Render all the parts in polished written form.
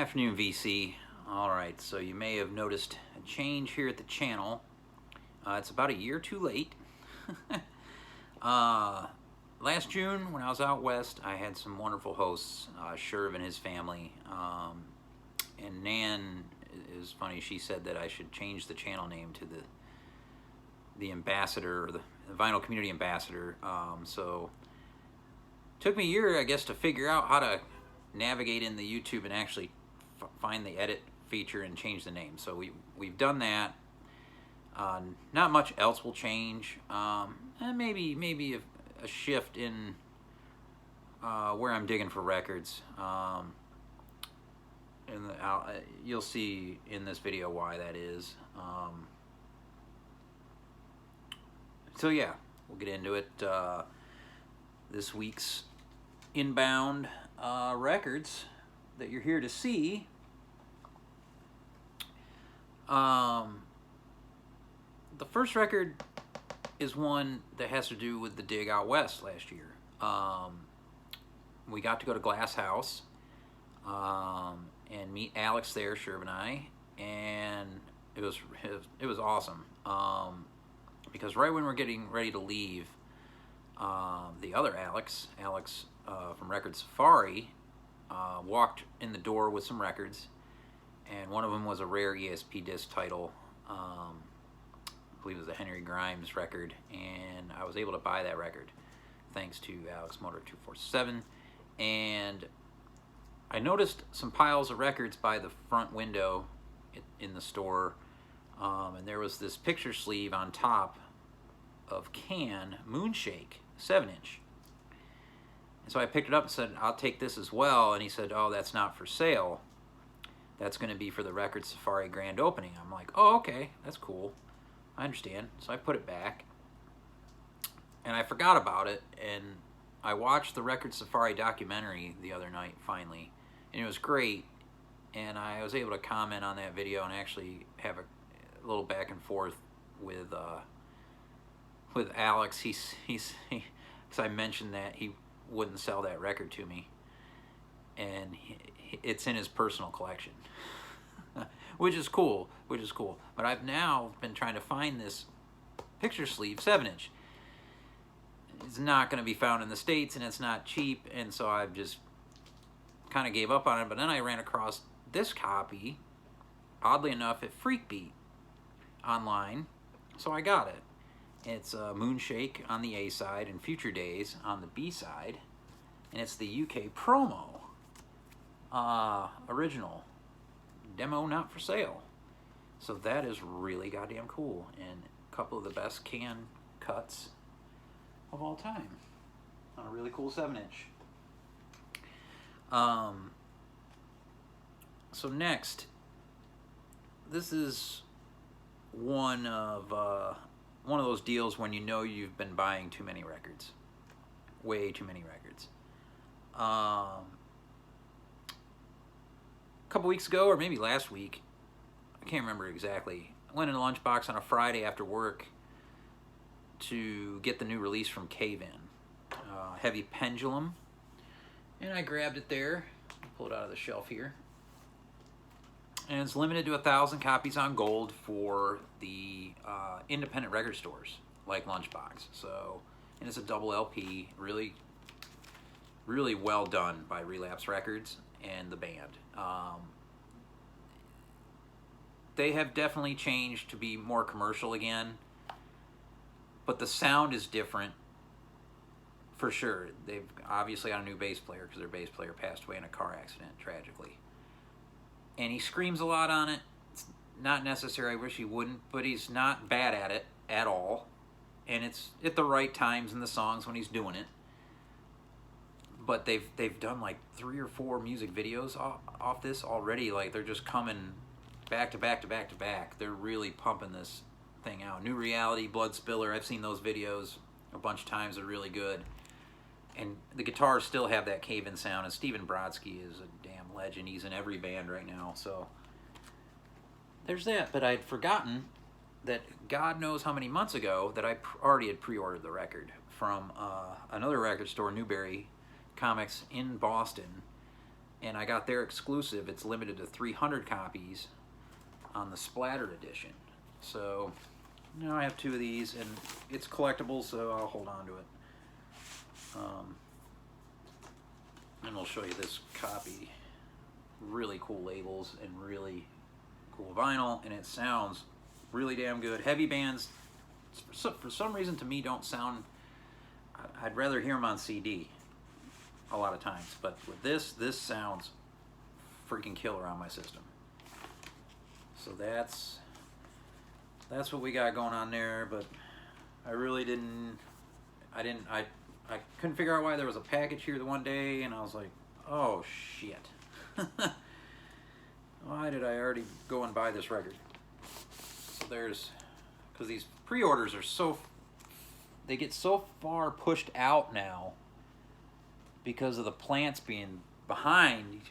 Afternoon, VC. Alright, so you may have noticed a change here at the channel. It's about a year too late. Last June, when I was out west, I had some wonderful hosts, Sherv and his family. And Nan is funny, she said that I should change the channel name to the ambassador, or the vinyl community ambassador. So it took me a year, I guess, to figure out how to navigate in the YouTube and actually find the edit feature and change the name. So we've done that. Not much else will change. And maybe a shift in where I'm digging for records. And you'll see in this video why that is. So yeah, we'll get into it. This week's inbound records that you're here to see. The first record is one that has to do with the dig out west last year. We got to go to Glass House and meet Alex there, Sherv and I, and it was awesome. Because right when we're getting ready to leave, the other Alex from Record Safari, walked in the door with some records, and one of them was a rare ESP disc title. I believe it was a Henry Grimes record, and I was able to buy that record thanks to Alex Motor 247. And I noticed some piles of records by the front window in the store, and there was this picture sleeve on top of Can Moonshake 7-inch. And so I picked it up and said, I'll take this as well. And he said, oh, that's not for sale. That's going to be for the Record Safari grand opening. I'm like, oh, okay, that's cool. I understand. So I put it back. And I forgot about it. And I watched the Record Safari documentary the other night, finally. And it was great. And I was able to comment on that video and actually have a little back and forth with Alex. Because I mentioned that he wouldn't sell that record to me, and it's in his personal collection, which is cool. But I've now been trying to find this picture sleeve 7-inch. It's not going to be found in the States, and it's not cheap, and so I've just kind of gave up on it. But then I ran across this copy, oddly enough, at Freakbeat online, so I got it. It's Moonshake on the A side and Future Days on the B side, and it's the UK promo, original, demo not for sale. So that is really goddamn cool, and a couple of the best Can cuts of all time on a really cool 7-inch. So next, this is one of those deals when you know you've been buying too many records. Way too many records. A couple weeks ago, or maybe last week, I can't remember exactly, I went in a lunchbox on a Friday after work to get the new release from Cave In, Heavy Pendulum, and I grabbed it there. Pull it out of the shelf here. And it's limited to 1,000 copies on gold for the independent record stores like Lunchbox. So, and it's a double LP, really well done by Relapse Records and the band. They have definitely changed to be more commercial again, but the sound is different for sure. They've obviously got a new bass player because their bass player passed away in a car accident, tragically. And he screams a lot on it. It's not necessary, I wish he wouldn't, but he's not bad at it at all. And it's at the right times in the songs when he's doing it. But they've done like 3 or 4 music videos off this already. Like, they're just coming back to back to back to back. They're really pumping this thing out. New Reality, Blood Spiller, I've seen those videos a bunch of times. They're really good. And the guitars still have that Cave-In sound, and Steven Brodsky is a damn legend. He's in every band right now, so there's that. But I'd forgotten that God knows how many months ago that I already had pre-ordered the record from another record store, Newberry Comics in Boston. and I got their exclusive. It's limited to 300 copies on the splattered edition. So now I have 2 of these, and it's collectible, so I'll hold on to it. And we'll show you this copy. Really cool labels and really cool vinyl, and it sounds really damn good. Heavy bands, for some reason, to me, don't sound... I'd rather hear them on CD a lot of times, but with this sounds freaking killer on my system. So that's what we got going on there. But I really didn't... I couldn't figure out why there was a package here the one day, and I was like, oh shit. Why did I already go and buy this record? So because these pre-orders are they get so far pushed out now because of the plants being behind.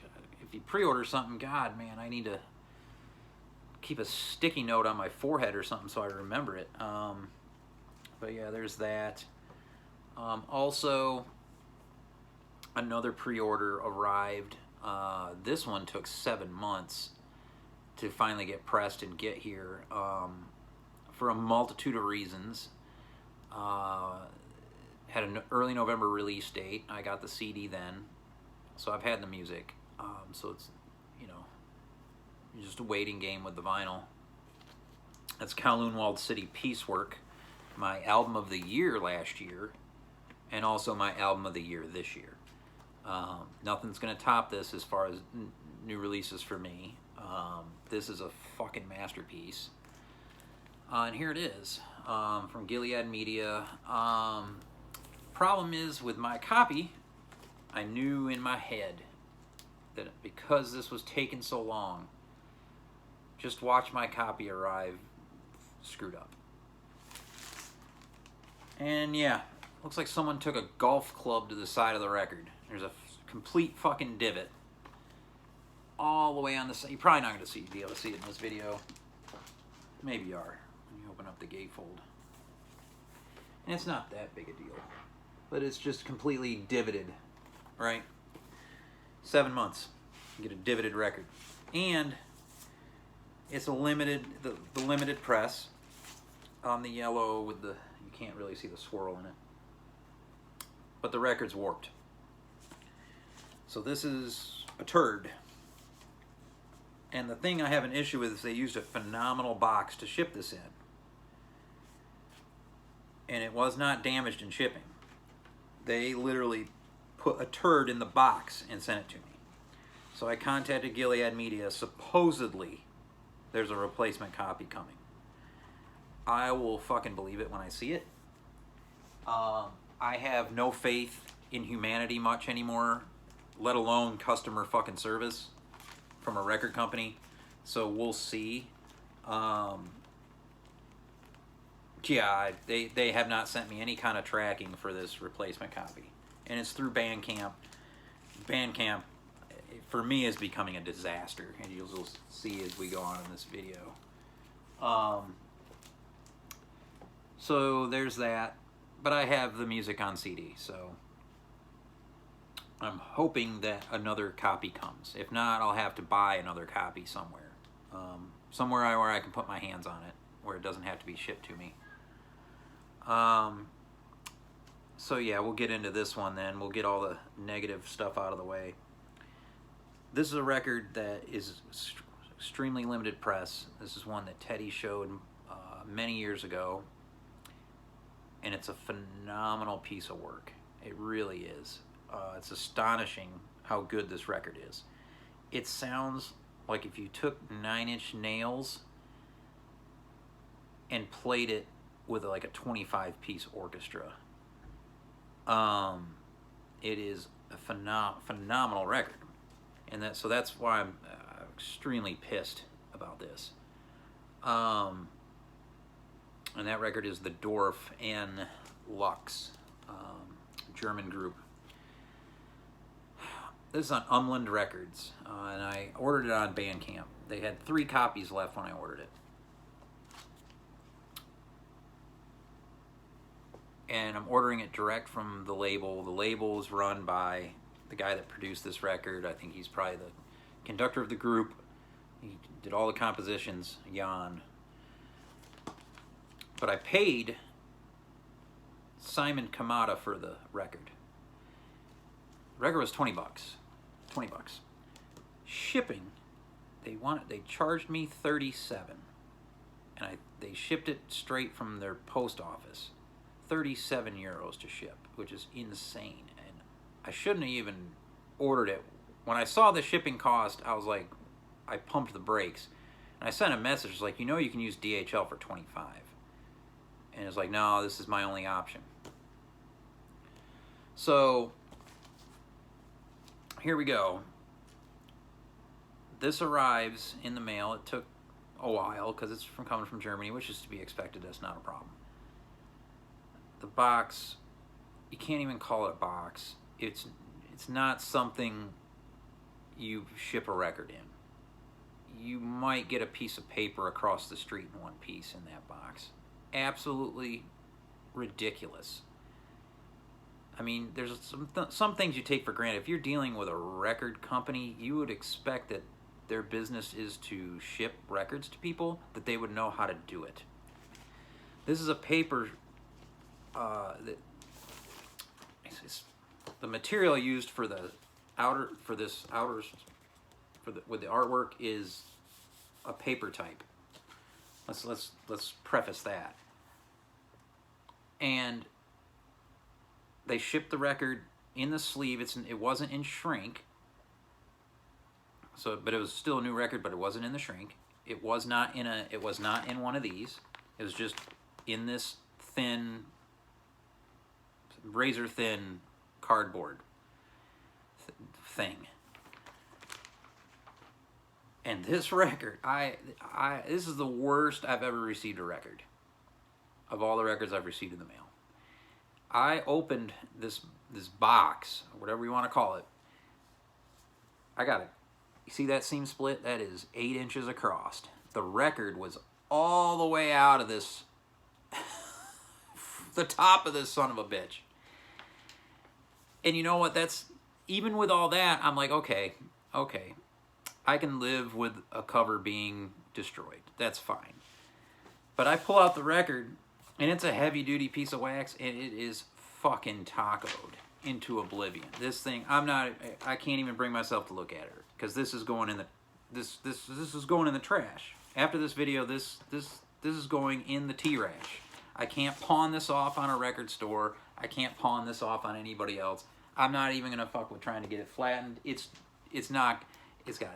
If you pre-order something, God, man, I need to keep a sticky note on my forehead or something so I remember it. But yeah, there's that. Also, another pre-order arrived. This one took 7 months to finally get pressed and get here, for a multitude of reasons. Had an early November release date. I got the CD then, so I've had the music. So it's, just a waiting game with the vinyl. That's Kowloon Walled City Piecework, my album of the year last year, and also my album of the year this year. Nothing's gonna top this as far as new releases for me. This is a fucking masterpiece. And here it is, from Gilead Media. Problem is, with my copy, I knew in my head that because this was taking so long, just watch my copy arrive screwed up. And yeah, looks like someone took a golf club to the side of the record. There's a complete fucking divot all the way on the side. You're probably not going to be able to see it in this video. Maybe you are. When you open up the gatefold. And it's not that big a deal. But it's just completely divoted. Right? 7 months. You get a divoted record. And it's a limited, the limited press on the yellow with the, you can't really see the swirl in it. But the record's warped. So this is a turd. And the thing I have an issue with is they used a phenomenal box to ship this in. And it was not damaged in shipping. They literally put a turd in the box and sent it to me. So I contacted Gilead Media. Supposedly, there's a replacement copy coming. I will fucking believe it when I see it. I have no faith in humanity much anymore, let alone customer fucking service from a record company. So we'll see. Yeah, they have not sent me any kind of tracking for this replacement copy. And it's through Bandcamp. Bandcamp, for me, is becoming a disaster. And you'll see as we go on in this video. So there's that. But I have the music on CD, so I'm hoping that another copy comes. If not, I'll have to buy another copy somewhere. Somewhere where I can put my hands on it, where it doesn't have to be shipped to me. So yeah, we'll get into this one then. We'll get all the negative stuff out of the way. This is a record that is extremely limited press. This is one that Teddy showed many years ago. And it's a phenomenal piece of work. It really is. It's astonishing how good this record is. It sounds like if you took 9 Inch Nails and played it with like a 25-piece orchestra. It is a phenomenal record. And so that's why I'm extremely pissed about this. And that record is the Dorf N Lux, German group. This is on Umland Records, and I ordered it on Bandcamp. They had 3 copies left when I ordered it. And I'm ordering it direct from the label. The label is run by the guy that produced this record. I think he's probably the conductor of the group. He did all the compositions, Jan. But I paid Simon Kamada for the record. The record was $20. $20. Shipping, they charged me $37, and they shipped it straight from their post office. 37 euros to ship, which is insane. And I shouldn't have even ordered it. When I saw the shipping cost, I was like, I pumped the brakes. And I sent a message like, you know, you can use DHL for 25. And it's like, no, this is my only option. So here we go. This arrives in the mail. It took a while because it's coming from Germany, which is to be expected. That's not a problem. The box, you can't even call it a box. It's not something you ship a record in. You might get a piece of paper across the street in one piece in that box. Absolutely ridiculous. I mean, there's some things you take for granted. If you're dealing with a record company, you would expect that their business is to ship records to people, that they would know how to do it. This is a paper the material used for the with the artwork is a paper type. Let's preface that. And they shipped the record in the sleeve. It wasn't in shrink. So, but it was still a new record, but it wasn't in the shrink. It was not in one of these. It was just in this thin, razor thin cardboard thing. And this record, this is the worst I've ever received a record of all the records I've received in the mail. I opened this box, or whatever you want to call it. I got it. You see that seam split? That is 8 inches across. The record was all the way out of this, the top of this son of a bitch. And you know what? That's, even with all that, I'm like, okay, I can live with a cover being destroyed. That's fine. But I pull out the record, and it's a heavy-duty piece of wax, and it is fucking tacoed into oblivion. This thing, I can't even bring myself to look at it, because this is going in the, this is going in the trash. After this video, this is going in the T-Rash. I can't pawn this off on a record store. I can't pawn this off on anybody else. I'm not even gonna fuck with trying to get it flattened. It's got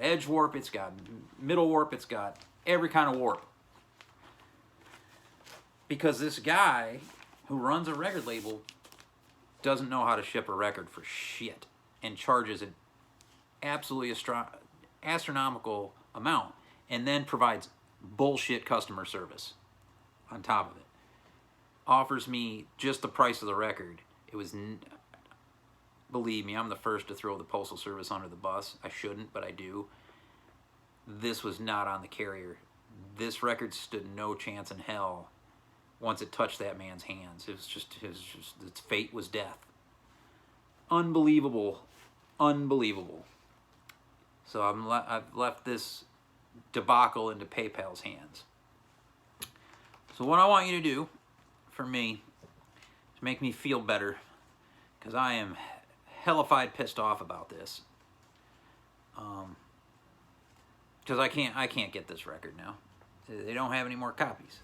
edge warp, it's got middle warp, it's got every kind of warp. Because this guy who runs a record label doesn't know how to ship a record for shit and charges an absolutely astronomical amount, and then provides bullshit customer service on top of it. Offers me just the price of the record. It was, believe me, I'm the first to throw the Postal Service under the bus. I shouldn't, but I do. This was not on the carrier. This record stood no chance in hell once it touched that man's hands. It was just its fate was death. Unbelievable. So I've left this debacle into PayPal's hands. So what I want you to do for me to make me feel better, because I am hellified pissed off about this, because I can't get this record now. They don't have any more copies.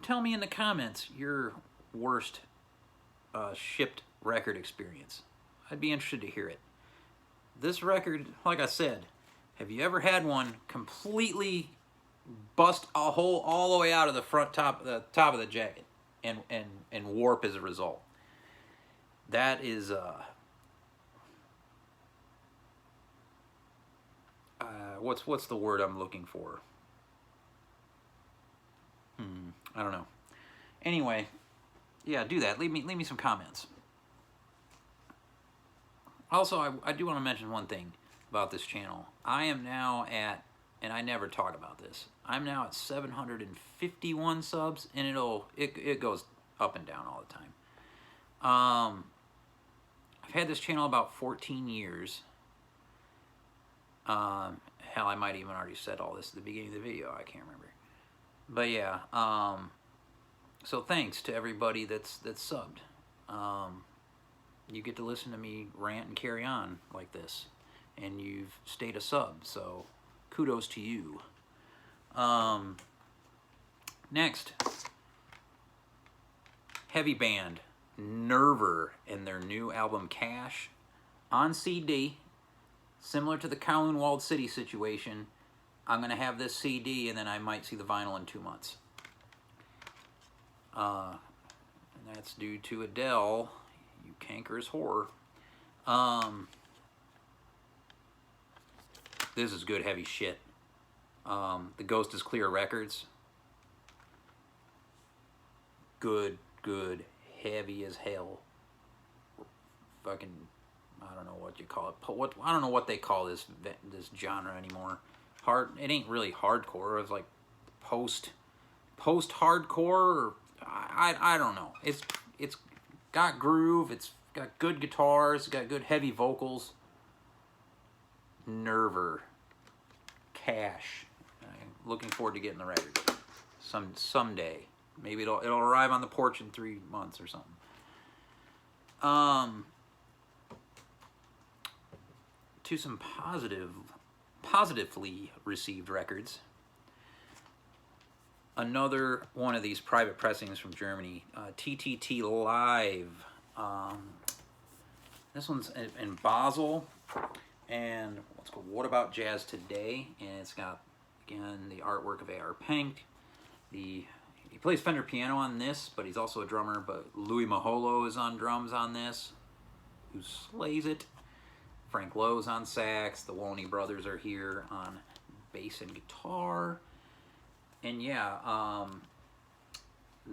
Tell me in the comments your worst shipped record experience. I'd be interested to hear it. This record, like I said, have you ever had one completely bust a hole all the way out of the top of the jacket and warp as a result? That is what's the word I'm looking for? I don't know. Anyway, yeah, do that. Leave me some comments. Also, I do want to mention one thing about this channel. I am now at, and I never talk about this, I'm now at 751 subs, and it goes up and down all the time. I've had this channel about 14 years. Hell, I might even already said all this at the beginning of the video. I can't remember. But yeah, so thanks to everybody that's subbed. You get to listen to me rant and carry on like this, and you've stayed a sub, so kudos to you. Next, heavy band Nerver and their new album Cash on CD. Similar to the Kowloon Walled City situation, I'm going to have this CD and then I might see the vinyl in 2 months. And that's due to Adele, you cankerous whore. This is good heavy shit. The Ghost is Clear Records. Good, heavy as hell. Fucking, I don't know what you call it. I don't know what they call this genre anymore. It ain't really hardcore. It's like post hardcore. Or, I don't know. It's got groove. It's got good guitars. It's got good heavy vocals. Nerver. Cash. I'm looking forward to getting the record someday. Maybe it'll arrive on the porch in 3 months or something. To some positively received records. Another one of these private pressings from Germany, TTT Live. This one's in Basel, and what's called What About Jazz Today, and it's got, again, the artwork of A.R. Pank. He plays Fender piano on this, but he's also a drummer, but Louis Maholo is on drums on this, who slays it. Frank Lowe's on sax, the Woney brothers are here on bass and guitar. And yeah,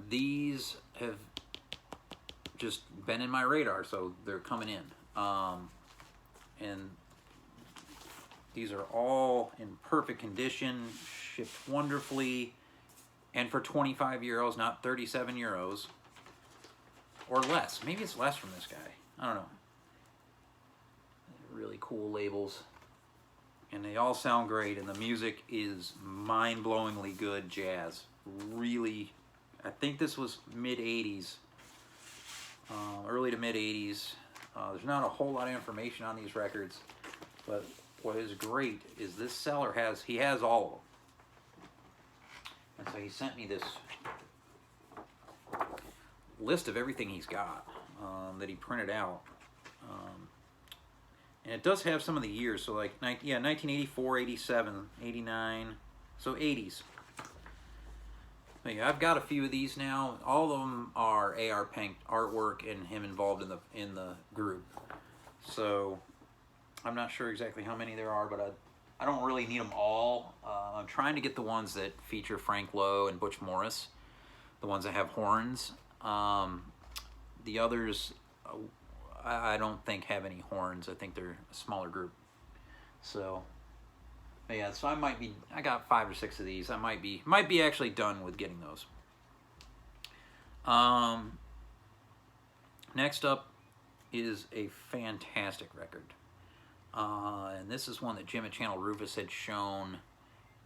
these have just been in my radar, so they're coming in. And these are all in perfect condition, shipped wonderfully, and for 25 euros, not 37 euros, or less. Maybe it's less from this guy. I don't know. Really cool labels, and they all sound great, and the music is mind-blowingly good jazz. Really, I think this was mid-80s, early to mid-80s. There's not a whole lot of information on these records, but what is great is this seller has all of them. And so he sent me this list of everything he's got that he printed out. And it does have some of the years, so like, 1984, 87, 89, so 80s. But yeah, I've got a few of these now. All of them are A.R. Pank artwork and him involved in the group. So I'm not sure exactly how many there are, but I don't really need them all. I'm trying to get the ones that feature Frank Lowe and Butch Morris, the ones that have horns. The others, I don't think have any horns. I think they're a smaller group. So, yeah, so I got 5 or 6 of these. I might be actually done with getting those. Next up is a fantastic record. And this is one that Jim at Channel Rufus had shown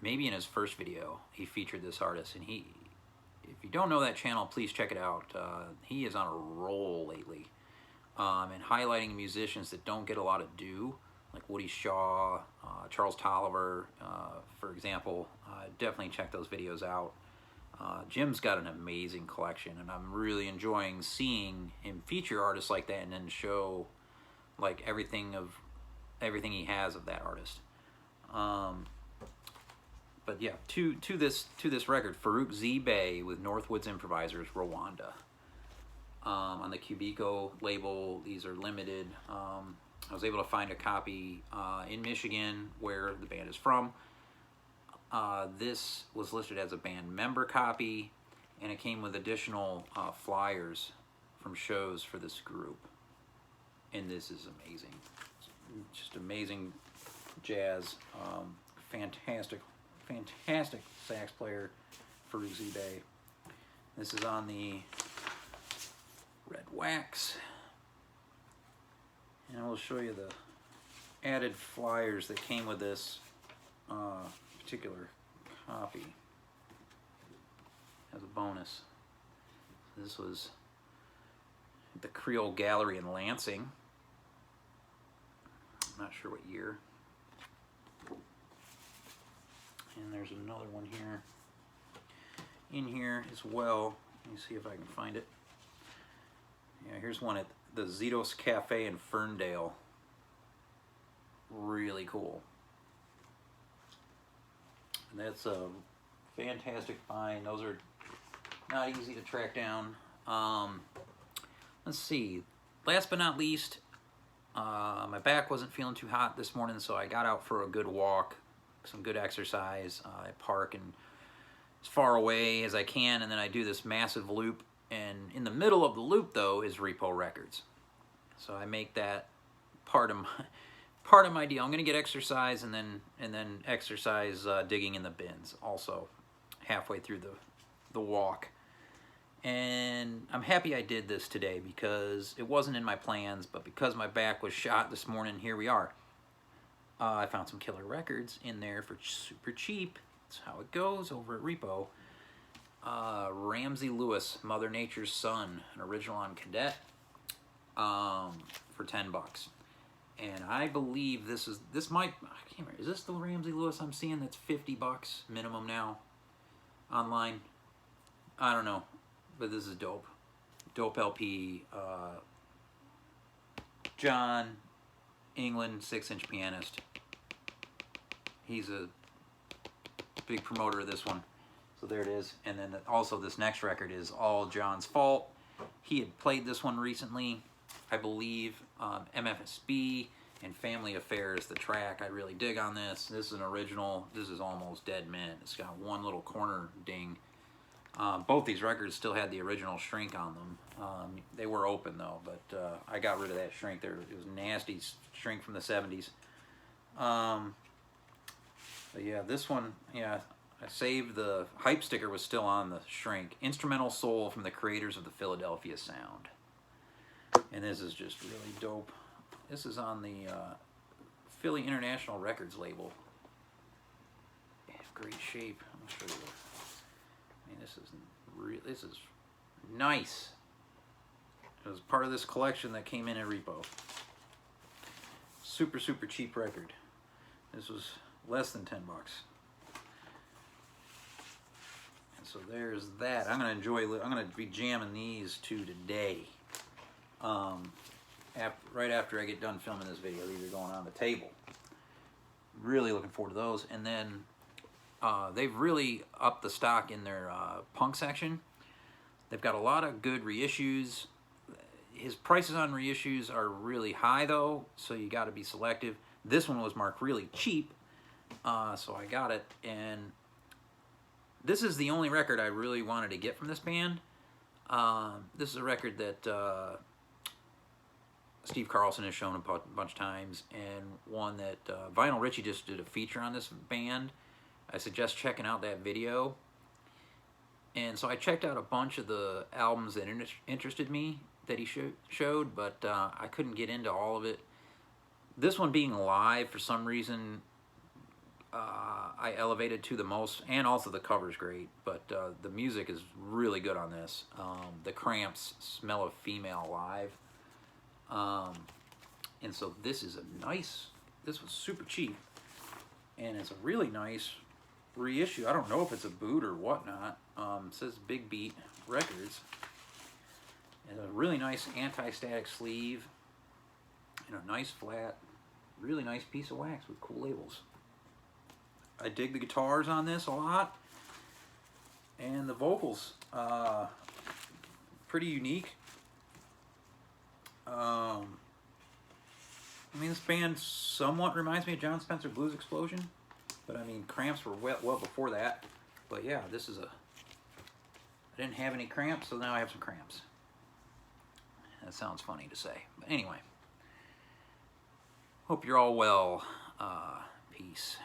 maybe in his first video. He featured this artist, and if you don't know that channel, please check it out. He is on a roll lately. And highlighting musicians that don't get a lot of due, like Woody Shaw, Charles Tolliver, for example. Definitely check those videos out. Jim's got an amazing collection, and I'm really enjoying seeing him feature artists like that and then show like everything he has of that artist. But yeah, to this record, Farouk Zbey with Northwoods Improvisers, Rwanda. On the Cubico label, these are limited. I was able to find a copy in Michigan, where the band is from. This was listed as a band member copy, and it came with additional flyers from shows for this group. And this is amazing. Just amazing jazz. Fantastic sax player, Farouk Zbey. This is on the red wax. And I will show you the added flyers that came with this particular copy as a bonus. This was at the Creole Gallery in Lansing. I'm not sure what year. And there's another one here. In here as well. Let me see if I can find it. Yeah, here's one at the Zitos Cafe in Ferndale. Really cool. And that's a fantastic find. Those are not easy to track down. Let's see. Last but not least, my back wasn't feeling too hot this morning, so I got out for a good walk, some good exercise. I park and as far away as I can, and then I do this massive loop. And in the middle of the loop, though, is Repo Records. So I make that part of my deal. I'm going to get exercise and then exercise digging in the bins also halfway through the walk. And I'm happy I did this today because it wasn't in my plans, but because my back was shot this morning, here we are. I found some killer records in there for super cheap. That's how it goes over at Repo. Ramsey Lewis, Mother Nature's Son, an original on Cadet, for $10. And I believe this might, I can't remember, is this the Ramsey Lewis I'm seeing that's $50 minimum now online? I don't know, but this is dope. Dope LP. John England, 6-inch pianist. He's a big promoter of this one. So there it is. And then also this next record is all John's fault. He had played this one recently, I believe. MFSB and Family Affairs, the track. I really dig on this. This is an original. This is almost dead mint. It's got one little corner ding. Both these records still had the original shrink on them. They were open though, but I got rid of that shrink there. It was nasty shrink from the 70s. But yeah, this one, yeah, I saved the hype sticker was still on the shrink. Instrumental Soul from the creators of the Philadelphia Sound. And this is just really dope. This is on the Philly International Records label. Yeah, great shape. I'll show you. I mean, this is nice. It was part of this collection that came in at Repo. Super, super cheap record. This was less than $10. And so there's that. I'm gonna be jamming these two today. Right after I get done filming this video, these are going on the table. Really looking forward to those. And then they've really upped the stock in their punk section. They've got a lot of good reissues. His prices on reissues are really high though, so you got to be selective. This one was marked really cheap, so I got it. And this is the only record I really wanted to get from this band. This is a record that Steve Carlson has shown a bunch of times, and one that Vinyl Richie just did a feature on this band. I suggest checking out that video. And so I checked out a bunch of the albums that interested me that he showed, but I couldn't get into all of it. This one being live, for some reason, I elevated to the most, and also the cover's great, but the music is really good on this. The Cramps, Smell of Female live. And so this is this was super cheap, and it's a really nice reissue. I don't know if it's a boot or whatnot. It says Big Beat Records. And a really nice anti-static sleeve, and a nice flat, really nice piece of wax with cool labels. I dig the guitars on this a lot, and the vocals, pretty unique. I mean, this band somewhat reminds me of John Spencer Blues Explosion, but I mean, Cramps were well before that. But yeah, this is I didn't have any Cramps, so now I have some Cramps. That sounds funny to say, but anyway. Hope you're all well. Peace.